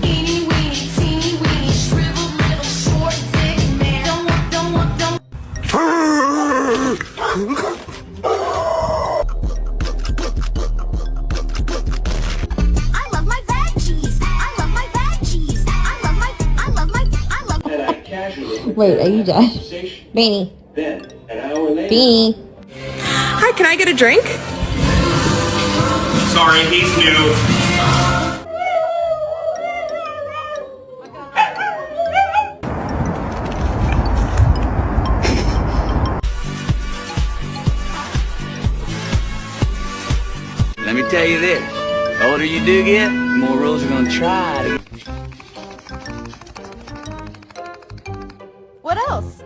Eeny, weeny, teeny, weeny, shriveled little short dick man. Don't want. I love my veggies. I love my veggies. I love. And I casually Wait, are you done? conversation. Beanie. Then, an hour later. Beanie. Hi, can I get a drink? Sorry, he's new. Let me tell you this, the older you do get, the more rules are gonna try to... What else?